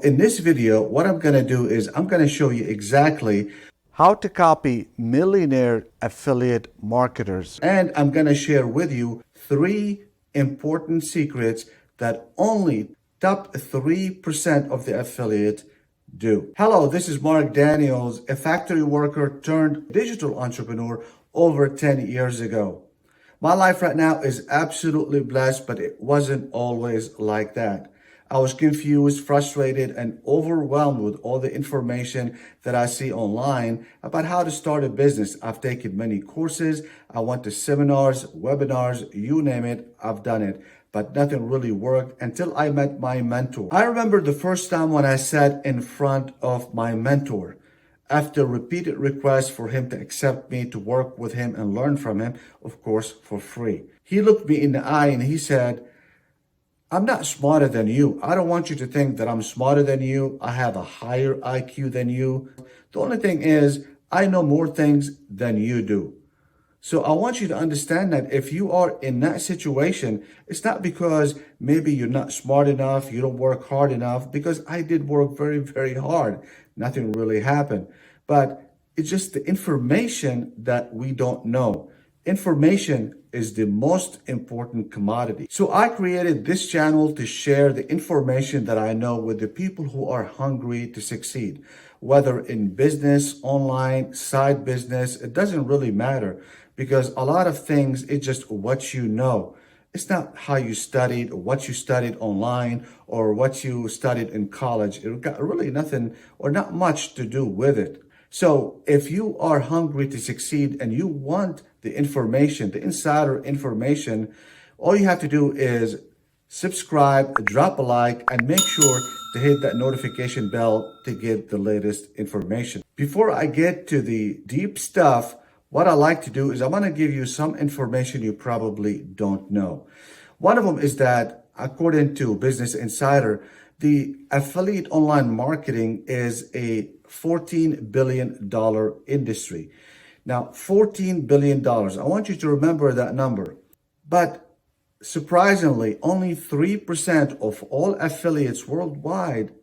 In this video, what I'm going to do is I'm going to show you exactly How to copy millionaire affiliate marketers. and I'm going to share with you 3 important secrets that only top 3% of the affiliate do. Hello, this is Mark Daniels, a factory worker turned digital entrepreneur over 10 years ago. My life right now is absolutely blessed, but it wasn't always like that. I was confused, frustrated, and overwhelmed with all the information that I see online about how to start a business. I've taken many courses. I went to seminars, webinars, you name it, I've done it. But nothing really worked until I met my mentor. I remember the first time when I sat in front of my mentor. After repeated requests for him to accept me to work with him and learn from him, of course, for free. He looked me in the eye and he said, I'm not smarter than you. I don't want you to think that I'm smarter than you. I have a higher IQ than you. The only thing is, I know more things than you do. So I want you to understand that if you are in that situation, it's not because maybe you're not smart enough, you don't work hard enough, because I did work very, very hard. Nothing really happened. But it's just the information that we don't know. Information is the most important commodity. So I created this channel to share the information that I know with the people who are hungry to succeed. Whether in business, online, side business, it doesn't really matter because a lot of things, it's just what you know. It's not how you studied or what you studied online or what you studied in college. It got really nothing or not much to do with it. So if you are hungry to succeed and you want the information, the insider information, all you have to do is subscribe, drop a like, and make sure to hit that notification bell to get the latest information. Before I get to the deep stuff, what I like to do is I'm going to give you some information you probably don't know. One of them is that according to Business Insider, the affiliate online marketing is a $14 billion industry. Now, $14 billion. I want you to remember that number. But surprisingly, only 3% of all affiliates worldwide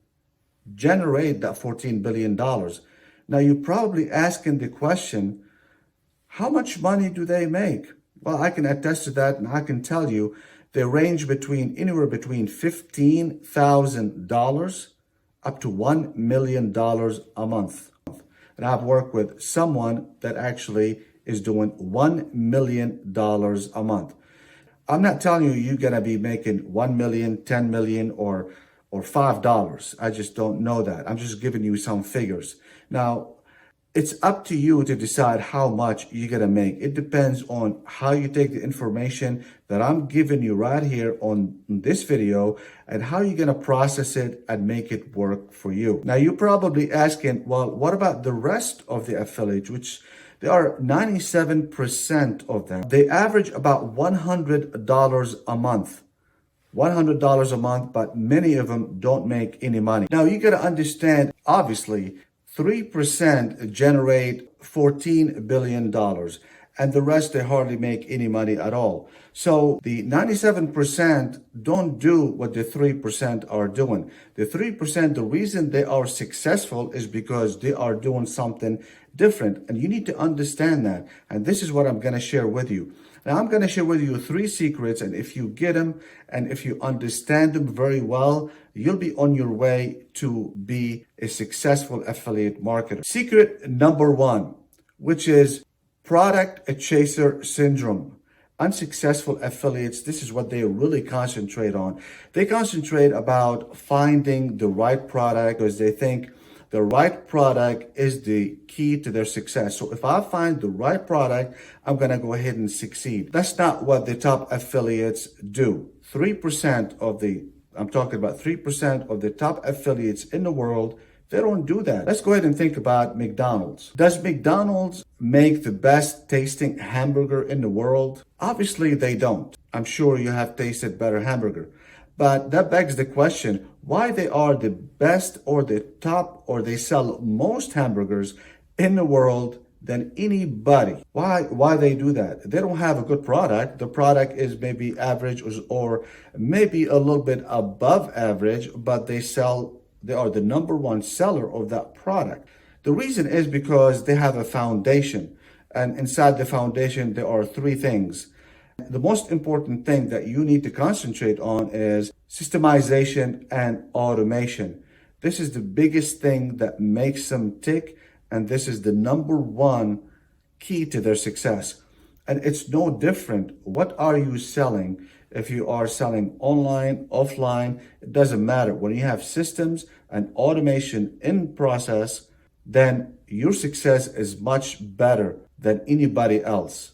generate that $14 billion. Now, you're probably asking the question, how much money do they make? Well, I can attest to that, and I can tell you they range anywhere between $15,000 up to $1 million a month. And I've worked with someone that actually is doing $1 million a month. I'm not telling you you're going to be making 1 million, 10 million, or $5. I just don't know that. I'm just giving you some figures. Now, it's up to you to decide how much you're going to make. It depends on how you take the information that I'm giving you right here on this video and how you're going to process it and make it work for you. Now, you're probably asking, well, what about the rest of the affiliates, which there are 97% of them. They average about $100 a month. $100 a month, but many of them don't make any money. Now, you got to understand, obviously, 3% generate $14 billion, and the rest, they hardly make any money at all. So the 97% don't do what the 3% are doing. The 3%, the reason they are successful is because they are doing something different, and you need to understand that. And this is what I'm going to share with you. Now, I'm going to share with you 3 secrets, and if you get them and if you understand them very well, you'll be on your way to be a successful affiliate marketer. Secret number 1, which is product chaser syndrome. Unsuccessful affiliates, this is what they really concentrate on. They concentrate about finding the right product because they think the right product is the key to their success. So if I find the right product, I'm going to go ahead and succeed. That's not what the top affiliates do. 3% of I'm talking about 3% of the top affiliates in the world, they don't do that. Let's go ahead and think about McDonald's. Does McDonald's make the best tasting hamburger in the world? Obviously, they don't. I'm sure you have tasted better hamburger. But that begs the question, why they are the best or the top or they sell most hamburgers in the world than anybody. Why they do that? They don't have a good product. The product is maybe average or maybe a little bit above average, but they sell They are the number one seller of that product. The reason is because they have a foundation. And inside the foundation, there are three things. The most important thing that you need to concentrate on is systemization and automation. This is the biggest thing that makes them tick, and this is the number one key to their success. And it's no different. What are you selling? If you are selling online, offline, it doesn't matter. When you have systems and automation in process, then your success is much better than anybody else.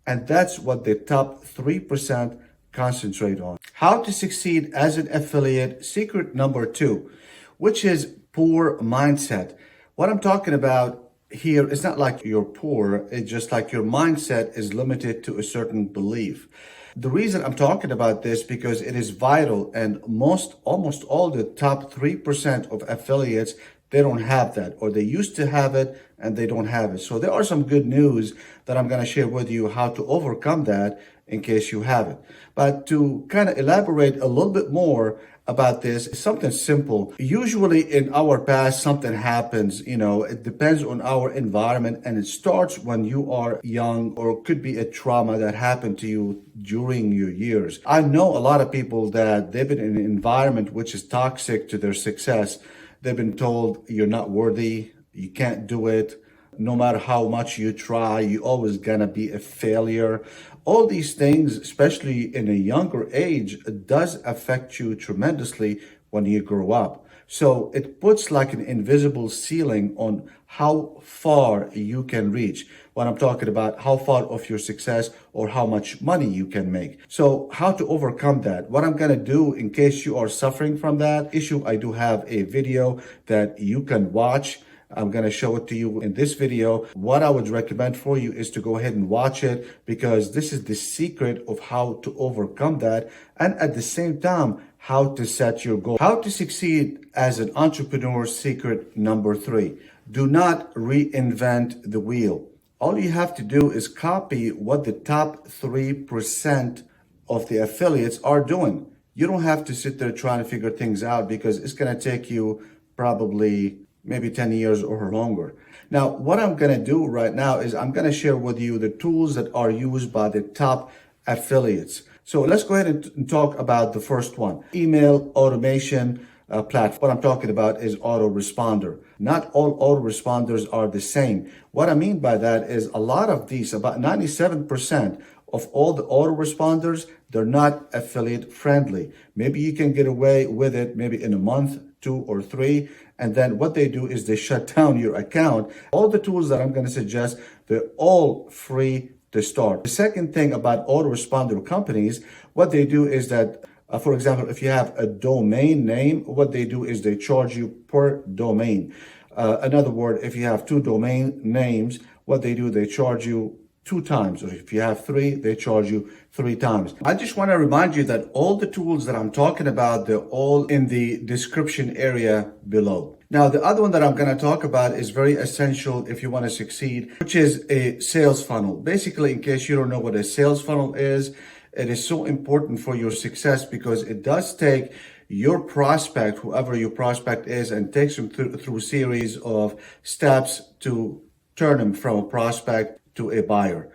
And that's what the top 3% concentrate on. How to succeed as an affiliate, secret number 2, which is poor mindset. What I'm talking about here is not like you're poor, it's just like your mindset is limited to a certain belief. The reason I'm talking about this because it is vital, and almost all the top 3% of affiliates, they don't have that, or they used to have it and they don't have it. So there are some good news that I'm going to share with you how to overcome that in case you have it. But to kind of elaborate a little bit more about this, it's something simple. Usually in our past, something happens, it depends on our environment, and it starts when you are young, or it could be a trauma that happened to you during your years. I know a lot of people that they've been in an environment which is toxic to their success. They've been told you're not worthy, you can't do it. No matter how much you try, you're always gonna be a failure. All these things, especially in a younger age, does affect you tremendously when you grow up. So it puts like an invisible ceiling on how far you can reach. When I'm talking about how far of your success or how much money you can make. So how to overcome that? What I'm gonna do in case you are suffering from that issue, I do have a video that you can watch. I'm going to show it to you in this video. What I would recommend for you is to go ahead and watch it, because this is the secret of how to overcome that, and at the same time, how to set your goal. How to succeed as an entrepreneur, secret number 3. Do not reinvent the wheel. All you have to do is copy what the top 3% of the affiliates are doing. You don't have to sit there trying to figure things out, because it's going to take you probably maybe 10 years or longer. Now, what I'm going to do right now is I'm going to share with you the tools that are used by the top affiliates. So let's go ahead and talk about the first one, email automation platform. What I'm talking about is autoresponder. Not all autoresponders are the same. What I mean by that is a lot of these, about 97% of all the autoresponders, they're not affiliate friendly. Maybe you can get away with it maybe in a month, 2 or 3, and then what they do is they shut down your account. All the tools that I'm going to suggest, they're all free to start. The second thing about autoresponder companies, what they do is that, for example, if you have a domain name, what they do is they charge you per domain. In other words, if you have 2 domain names, what they do, they charge you 2 times, or if you have 3, they charge you 3 times. I just want to remind you that all the tools that I'm talking about, they're all in the description area below. Now, the other one that I'm going to talk about is very essential if you want to succeed, which is a sales funnel. Basically, in case you don't know what a sales funnel is, it is so important for your success, because it does take your prospect, whoever your prospect is, and takes them through a series of steps to turn them from a prospect to a buyer.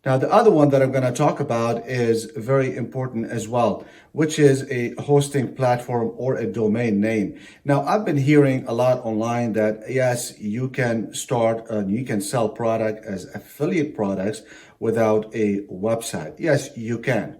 Now, the other one that I'm going to talk about is very important as well, which is a hosting platform or a domain name. Now, I've been hearing a lot online that yes, you can start and you can sell product as affiliate products without a website. Yes, you can.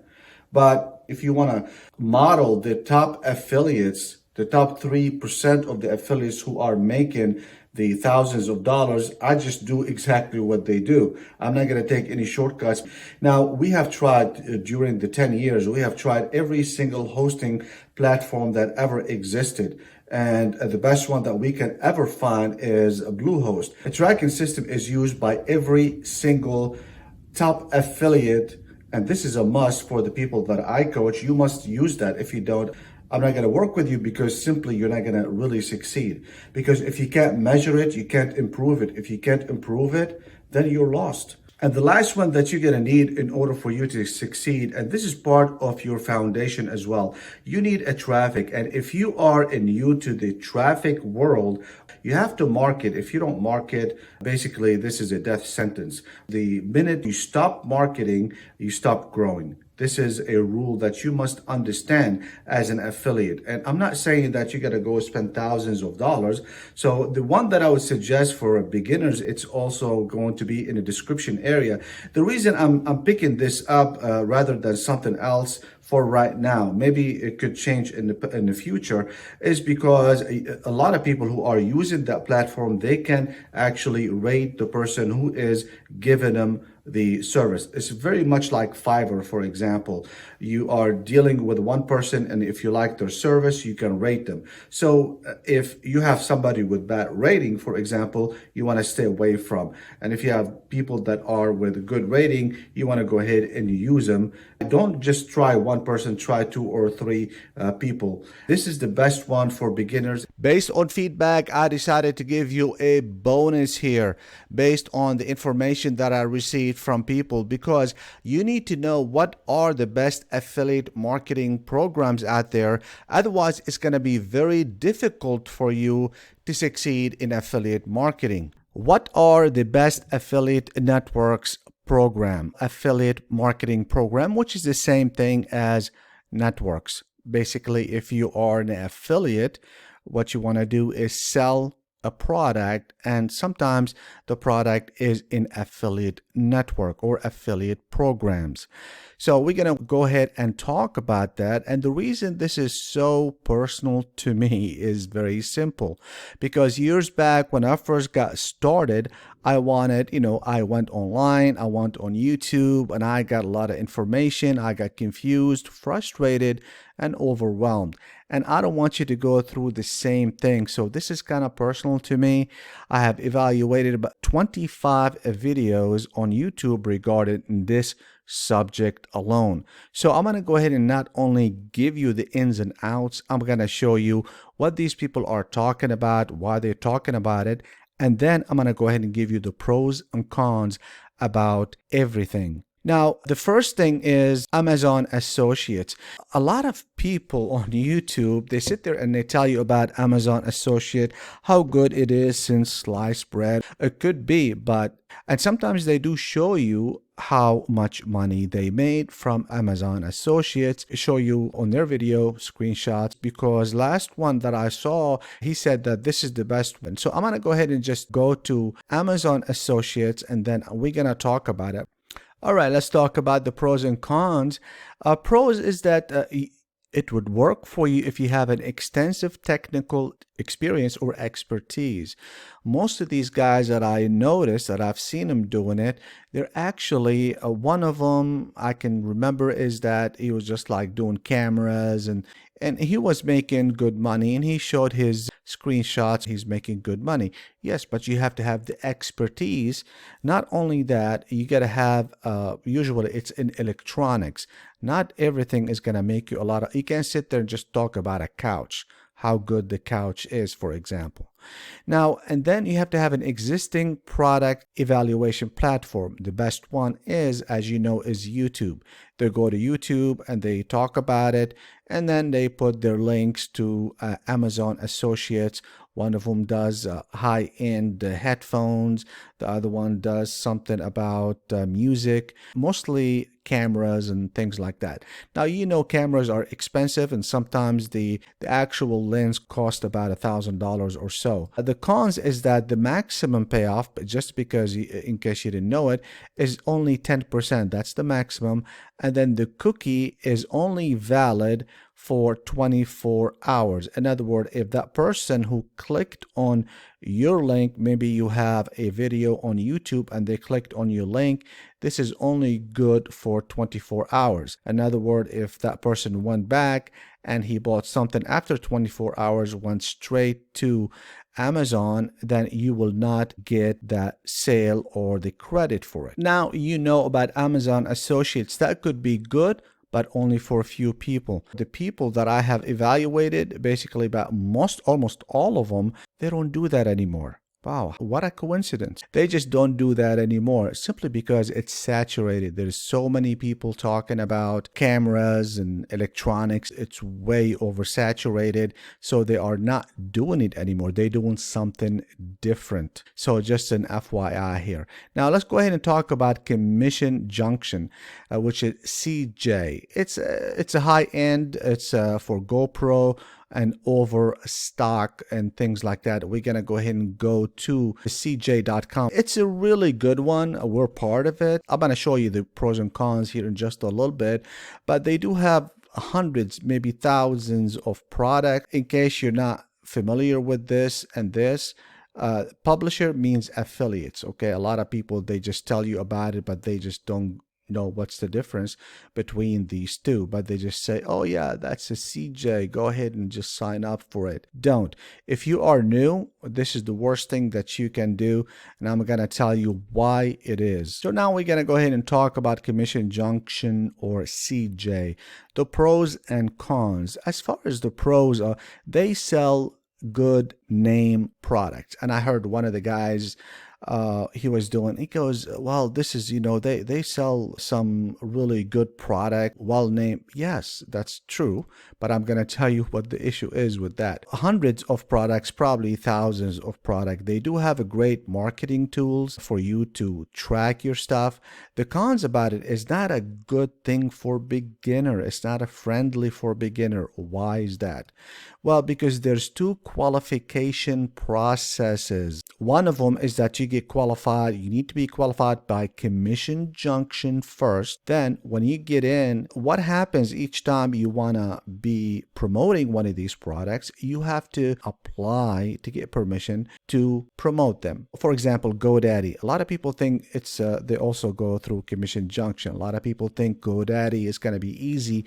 But if you want to model the top affiliates, the top 3% of the affiliates who are making the thousands of dollars, I just do exactly what they do. I'm not going to take any shortcuts. Now, we have tried during the 10 years, we have tried every single hosting platform that ever existed. And the best one that we can ever find is Bluehost. A tracking system is used by every single top affiliate. And this is a must for the people that I coach. You must use that. If you don't, I'm not going to work with you, because simply you're not going to really succeed. Because if you can't measure it, you can't improve it. If you can't improve it, then you're lost. And the last one that you're going to need in order for you to succeed, and this is part of your foundation as well, you need a traffic. And if you are new to the traffic world, you have to market. If you don't market, basically, this is a death sentence. The minute you stop marketing, you stop growing. This is a rule that you must understand as an affiliate. And I'm not saying that you got to go spend thousands of dollars. So the one that I would suggest for beginners, it's also going to be in the description area. The reason I'm picking this up rather than something else for right now, maybe it could change in the future, is because a lot of people who are using that platform, they can actually rate the person who is giving them the service. It's very much like Fiverr, for example. You are dealing with one person, and if you like their service, you can rate them. So if you have somebody with bad rating, for example, you want to stay away from. And if you have people that are with a good rating, you want to go ahead and use them. Don't just try one person, try 2 or 3 people. This is the best one for beginners. Based on feedback, I decided to give you a bonus here based on the information that I received from people, because you need to know what are the best affiliate marketing programs out there. Otherwise, it's going to be very difficult for you to succeed in affiliate marketing. What are the best affiliate networks program, affiliate marketing program, which is the same thing as networks? Basically, if you are an affiliate, what you want to do is sell a product, and sometimes the product is in affiliate network or affiliate programs. So we're going to go ahead and talk about that. And the reason this is so personal to me is very simple, because years back when I first got started, I wanted, I went online, I went on YouTube, and I got a lot of information. I got confused, frustrated, and overwhelmed. And I don't want you to go through the same thing. So this is kind of personal to me. I have evaluated about 25 videos on YouTube regarding this subject alone. So I'm going to go ahead and not only give you the ins and outs, I'm going to show you what these people are talking about, why they're talking about it, and then I'm going to go ahead and give you the pros and cons about everything. Now, the first thing is Amazon Associates. A lot of people on YouTube, they sit there and they tell you about Amazon Associate, how good it is since sliced bread. It could be, and sometimes they do show you how much money they made from Amazon Associates, show you on their video screenshots, because last one that I saw, he said that this is the best one. So I'm going to go ahead and just go to Amazon Associates, and then we're going to talk about it. All right, let's talk about the pros and cons. Pros is that it would work for you if you have an extensive technical experience or expertise. Most of these guys that I noticed, that I've seen them doing it, they're actually, one of them I can remember is that he was just like doing cameras, and he was making good money, and he showed his screenshots. He's making good money. Yes, but you have to have the expertise. Not only that, you got to have, usually it's in electronics. Not everything is going to make you a lot of, you can't sit there and just talk about a couch, how good the couch is, for example. Now, and then you have to have an existing product evaluation platform. The best one is, as you know, is YouTube. They go to YouTube and they talk about it, and then they put their links to Amazon Associates. One of them does high-end headphones. The other one does something about music, mostly cameras and things like that. Now, cameras are expensive, and sometimes the actual lens cost about $1,000 or so. The cons is that the maximum payoff, just because, in case you didn't know it, is only 10%. That's the maximum. And then the cookie is only valid for 24 hours. In other words, if that person who clicked on your link, maybe you have a video on YouTube and they clicked on your link, this is only good for 24 hours. In other words, if that person went back and he bought something after 24 hours, went straight to Amazon, then you will not get that sale or the credit for it. Now, about Amazon Associates. That could be good, but only for a few people. The people that I have evaluated, basically about almost all of them, they don't do that anymore. Wow, what a coincidence. They just don't do that anymore simply because it's saturated. There's so many people talking about cameras and electronics. It's way oversaturated. So they are not doing it anymore. They're doing something different. So just an FYI here. Now let's go ahead and talk about Commission Junction, which is CJ. It's a high end. It's for GoPro and overstock and things like that. We're going to go ahead and go to cj.com. It's a really good one. We're part of it. I'm going to show you the pros and cons here in just a little bit, but they do have hundreds, maybe thousands of products. In case you're not familiar with this and this, publisher means affiliates. Okay, a lot of people, they just tell you about it, but they just don't know what's the difference between these two, but they just say, oh yeah, that's a CJ, go ahead and just sign up for it. Don't. If you are new, this is the worst thing that you can do, and I'm gonna tell you why it is. So now we're gonna go ahead and talk about Commission Junction or CJ, the pros and cons. As far as the pros are, they sell good name products, and I heard one of the guys he goes, well, this is, they sell some really good product, well named. Yes, that's true, but I'm going to tell you what the issue is with that. Hundreds of products, probably thousands of products. They do have a great marketing tools for you to track your stuff. The cons about it is not a good thing for beginner. It's not a friendly for beginner. Why is that? Well, because there's two qualification processes. One of them is that you get qualified. You need to be qualified by Commission Junction first. Then when you get in, what happens each time you want to be promoting one of these products, you have to apply to get permission to promote them. For example, GoDaddy. A lot of people think it's they also go through Commission Junction. A lot of people think GoDaddy is going to be easy,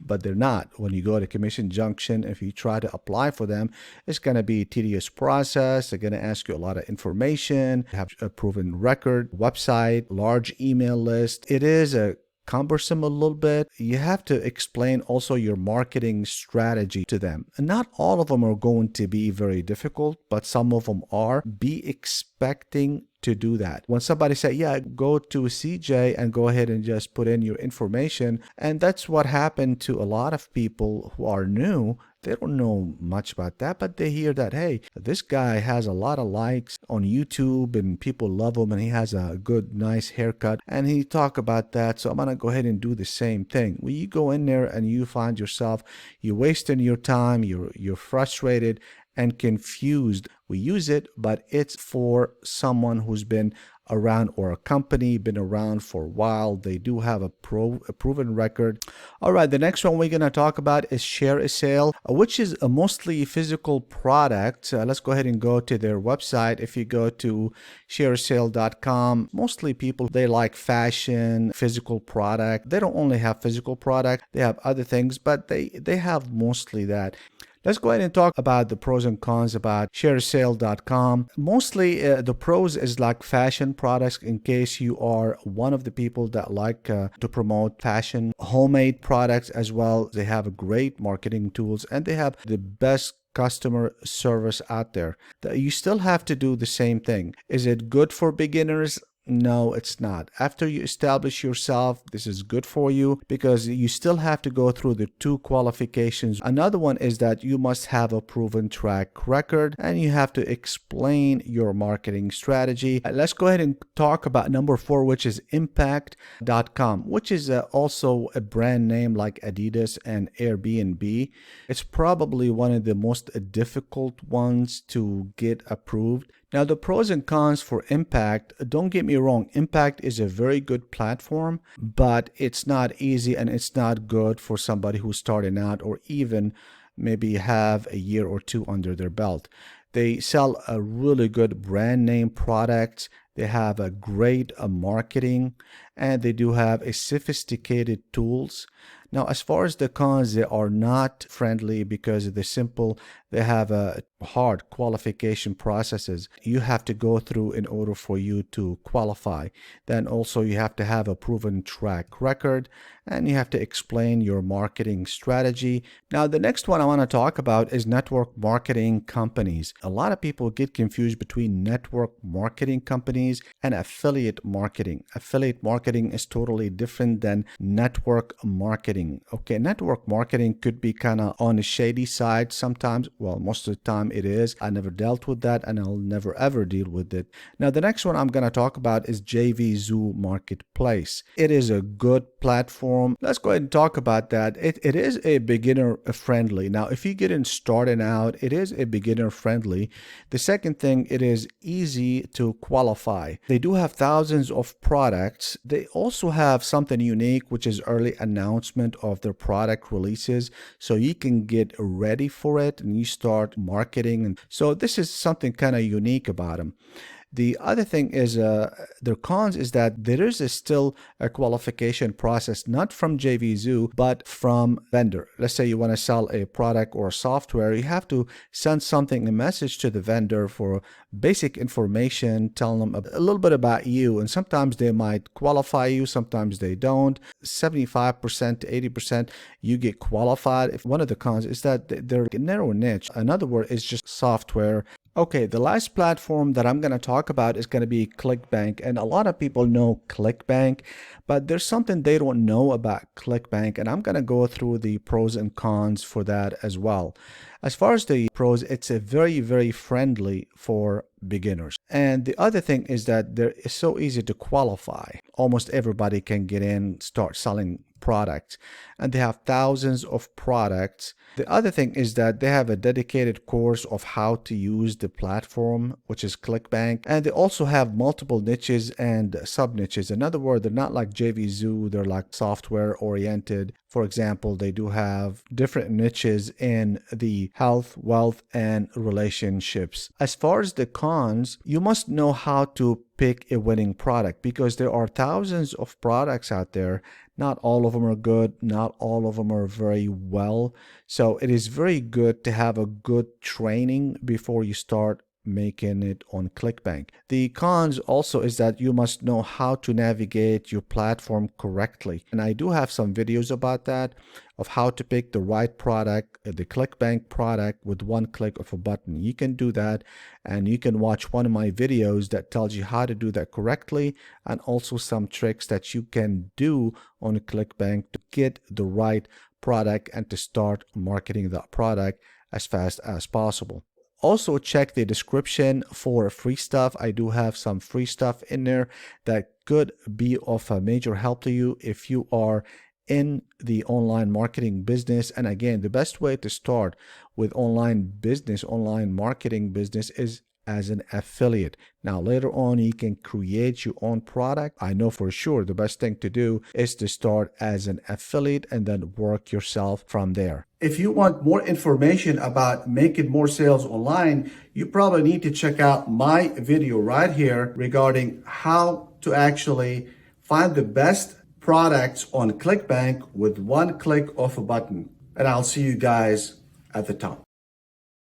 but they're not. When you go to Commission Junction, if you try to apply for them, it's going to be a tedious process. They're going to ask you a lot of information, have a proven record, website, large email list. It is a cumbersome a little bit. You have to explain also your marketing strategy to them. And not all of them are going to be very difficult, but some of them are. Be expecting to do that. When somebody say, yeah, go to CJ and go ahead and just put in your information. And that's what happened to a lot of people who are new. They don't know much about that, but they hear that, hey, this guy has a lot of likes on YouTube and people love him and he has a good, nice haircut. And he talk about that. So I'm going to go ahead and do the same thing. When you go in there and you find yourself, you're wasting your time, you're frustrated and confused. We use it, but it's for someone who's been around, or a company been around for a while. They do have a proven record. All right, the next one we're going to talk about is ShareASale, which is a mostly physical product. Let's go ahead and go to their website. If you go to ShareASale.com, mostly people, they like fashion, physical product. They don't only have physical product, they have other things, but they have mostly that. Let's go ahead and talk about the pros and cons about ShareASale.com. Mostly the pros is like fashion products, in case you are one of the people that like to promote fashion, homemade products as well. They have great marketing tools and they have the best customer service out there. You still have to do the same thing. Is it good for beginners? No, it's not. After you establish yourself, this is good for you because you still have to go through the two qualifications. Another one is that you must have a proven track record and you have to explain your marketing strategy. Let's go ahead and talk about number 4, which is Impact.com, which is also a brand name like Adidas and Airbnb. It's probably one of the most difficult ones to get approved. Now, the pros and cons for Impact, don't get me wrong, Impact is a very good platform, but it's not easy and it's not good for somebody who's starting out or even maybe have a year or two under their belt. They sell a really good brand name products. They have a great marketing, and they do have a sophisticated tools. Now, as far as the cons, they are not friendly because they're simple. They have a hard qualification processes you have to go through in order for you to qualify. Then also you have to have a proven track record, and you have to explain your marketing strategy. Now, the next one I want to talk about is network marketing companies. A lot of people get confused between network marketing companies and affiliate marketing. Affiliate marketing is totally different than network marketing. Okay, network marketing could be kind of on the shady side sometimes. Well, most of the time it is. I never dealt with that, and I'll never ever deal with it. Now, the next one I'm going to talk about is JVZoo Marketplace. It is a good platform. Let's go ahead and talk about that. It is a beginner friendly. Now, if you're getting started out, it is a beginner friendly. The second thing, it is easy to qualify. They do have thousands of products. They also have something unique, which is early announcement of their product releases, so you can get ready for it and you start marketing. And so this is something kind of unique about them. The other thing is their cons is that there is still a qualification process, not from JVZoo, but from vendor. Let's say you want to sell a product or software, you have to send something, a message to the vendor for basic information, tell them a little bit about you, and sometimes they might qualify you, sometimes they don't. 75% to 80% you get qualified. If one of the cons is that they're a narrow niche. Another word is just software. Okay, the last platform that I'm going to talk about is going to be ClickBank. And a lot of people know ClickBank, but there's something they don't know about ClickBank. And I'm going to go through the pros and cons for that as well. As far as the pros, it's a very friendly for beginners. And the other thing is that it's so easy to qualify. Almost everybody can get in, start selling products, and they have thousands of products. The other thing is that they have a dedicated course of how to use the platform, which is ClickBank, and they also have multiple niches and sub niches. In other words, they're not like JVZoo, they're like software oriented. For example, they do have different niches in the health, wealth, and relationships. As far as the cons, you must know how to pick a winning product because there are thousands of products out there. Not all of them are good. Not all of them are very well. So it is very good to have a good training before you start making it on ClickBank. The cons also is that you must know how to navigate your platform correctly. And I do have some videos about that, of how to pick the right product, the ClickBank product with one click of a button. You can do that, and you can watch one of my videos that tells you how to do that correctly, and also some tricks that you can do on ClickBank to get the right product and to start marketing that product as fast as possible. Also, check the description for free stuff. I do have some free stuff in there that could be of a major help to you if you are in the online marketing business. And again, the best way to start with online business, online marketing business, is as an affiliate. Now, later on, you can create your own product. I know for sure the best thing to do is to start as an affiliate and then work yourself from there. If you want more information about making more sales online, you probably need to check out my video right here regarding how to actually find the best products on ClickBank with one click of a button. And I'll see you guys at the top.